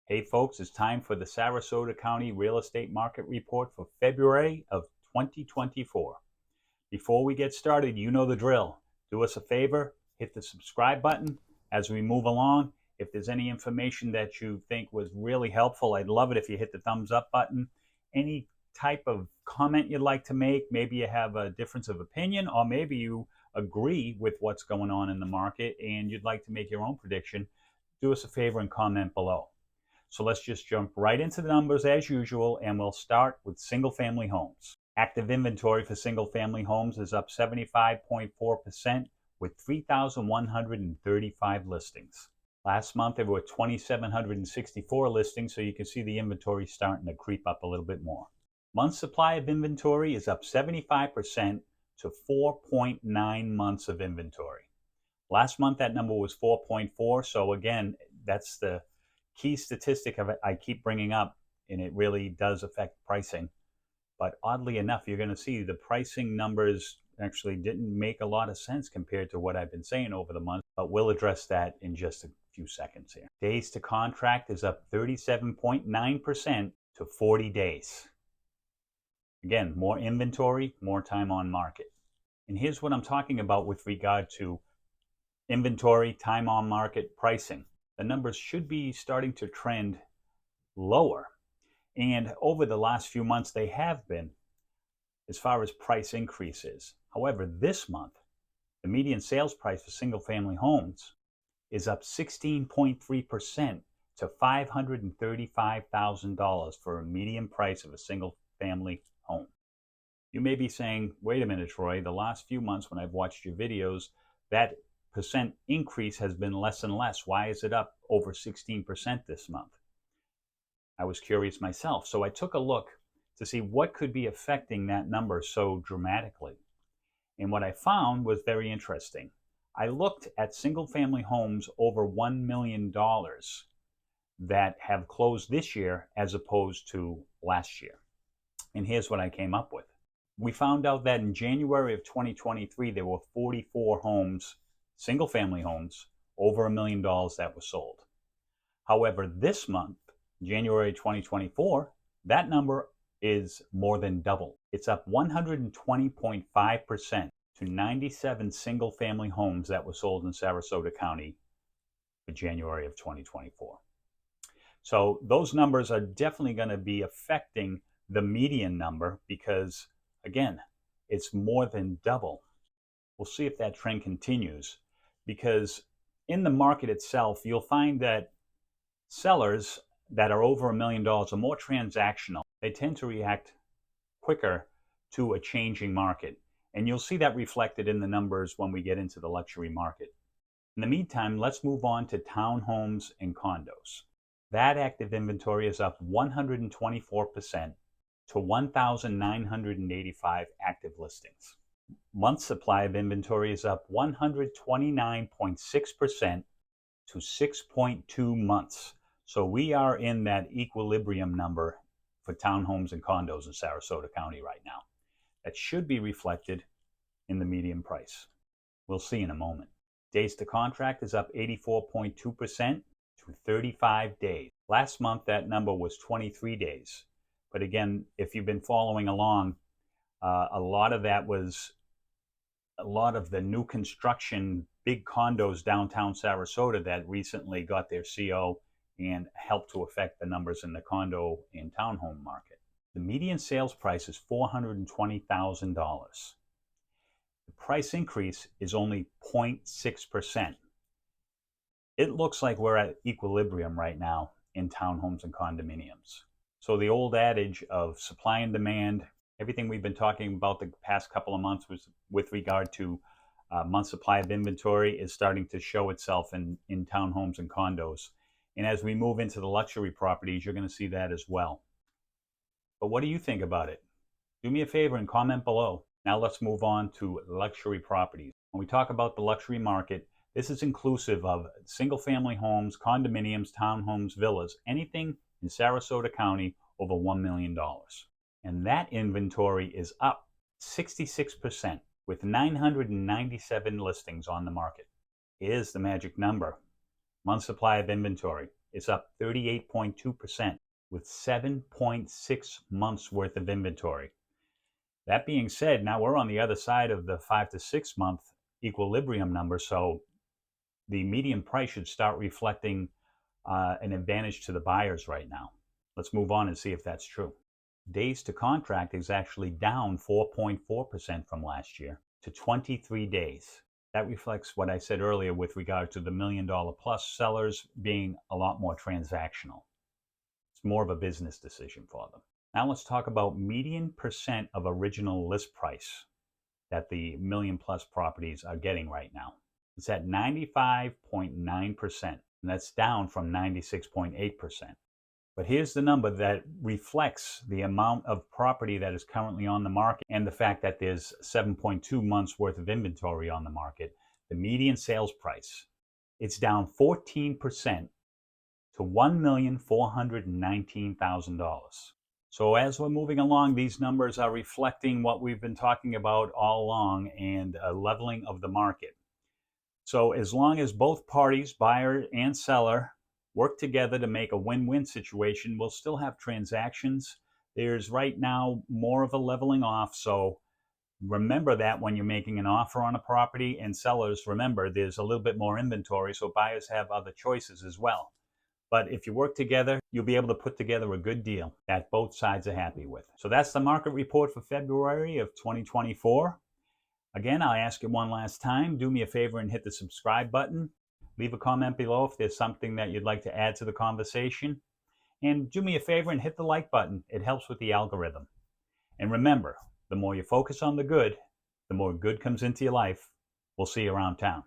Hey folks, it's time for the Sarasota County Real Estate Market Report for February of 2024. Before we get started, you know the drill. Do us a favor, hit the subscribe button as we move along. If there's any information that you think was really helpful, I'd love it if you hit the thumbs up button. Any type of comment you'd like to make, maybe you have a difference of opinion, or maybe you agree with what's going on in the market and you'd like to make your own prediction, do us a favor and comment below. So let's just jump right into the numbers as usual, and we'll start with single-family homes. Active inventory for single-family homes is up 75.4% with 3,135 listings. Last month there were 2,764 listings, so you can see the inventory starting to creep up a little bit more. Month supply of inventory is up 75% to 4.9 months of inventory. Last month that number was 4.4, so again, that's the key statistic of it I keep bringing up, and it really does affect pricing. But oddly enough, you're going to see the pricing numbers actually didn't make a lot of sense compared to what I've been saying over the month, but we'll address that in just a few seconds here. Days to contract is up 37.9% to 40 days. Again, more inventory, more time on market. And here's what I'm talking about with regard to inventory, time on market, pricing. The numbers should be starting to trend lower. And over the last few months, they have been as far as price increases. However, this month, the median sales price for single-family homes is up 16.3% to $535,000 for a median price of a single-family home. You may be saying, wait a minute, Troy, the last few months when I've watched your videos, that percent increase has been less and less. Why is it up over 16% this month? I was curious myself, so I took a look to see what could be affecting that number so dramatically. And what I found was very interesting. I looked at single-family homes over $1 million that have closed this year as opposed to last year. And here's what I came up with. We found out that in January of 2023, there were 44 homes, single-family homes, over $1 million that were sold. However, this month, January 2024, that number is more than double. It's up 120.5% to 97 single-family homes that were sold in Sarasota County for January of 2024. So those numbers are definitely going to be affecting the median number because, again, it's more than double. We'll see if that trend continues, because in the market itself, you'll find that sellers that are over $1 million are more transactional. They tend to react quicker to a changing market. And you'll see that reflected in the numbers when we get into the luxury market. In the meantime, let's move on to townhomes and condos. That active inventory is up 124% to 1,985 active listings. Month supply of inventory is up 129.6% to 6.2 months. So we are in that equilibrium number for townhomes and condos in Sarasota County right now. That should be reflected in the median price. We'll see in a moment. Days to contract is up 84.2% to 35 days. Last month, that number was 23 days. But again, if you've been following along, a lot of that was a lot of the new construction, big condos downtown Sarasota that recently got their CO and helped to affect the numbers in the condo and townhome market. The median sales price is $420,000. The price increase is only 0.6%. It looks like we're at equilibrium right now in townhomes and condominiums. So the old adage of supply and demand, everything we've been talking about the past couple of months was with regard to month supply of inventory is starting to show itself in townhomes and condos. And as we move into the luxury properties, you're going to see that as well. But what do you think about it? Do me a favor and comment below. Now let's move on to luxury properties. When we talk about the luxury market, this is inclusive of single-family homes, condominiums, townhomes, villas, anything in Sarasota County over $1 million. And that inventory is up 66% with 997 listings on the market. Here's the magic number. Month supply of inventory is up 38.2% with 7.6 months worth of inventory. That being said, now we're on the other side of the 5 to 6 month equilibrium number, so the median price should start reflecting an advantage to the buyers right now. Let's move on and see if that's true. Days to contract is actually down 4.4% from last year to 23 days. That reflects what I said earlier with regard to the $1 million plus sellers being a lot more transactional. It's more of a business decision for them. Now let's talk about median percent of original list price that the million plus properties are getting right now. It's at 95.9%, and that's down from 96.8%. But here's the number that reflects the amount of property that is currently on the market and the fact that there's 7.2 months worth of inventory on the market. The median sales price, it's down 14% to $1,419,000. So as we're moving along, these numbers are reflecting what we've been talking about all along and a leveling of the market. So as long as both parties, buyer and seller, work together to make a win-win situation, we'll still have transactions. There's right now more of a leveling off, so remember that when you're making an offer on a property, and sellers, remember there's a little bit more inventory, so buyers have other choices as well. But if you work together, you'll be able to put together a good deal that both sides are happy with. So that's the market report for February of 2024. Again, I'll ask you one last time, do me a favor and hit the subscribe button. Leave a comment below if there's something that you'd like to add to the conversation. And do me a favor and hit the like button. It helps with the algorithm. And remember, the more you focus on the good, the more good comes into your life. We'll see you around town.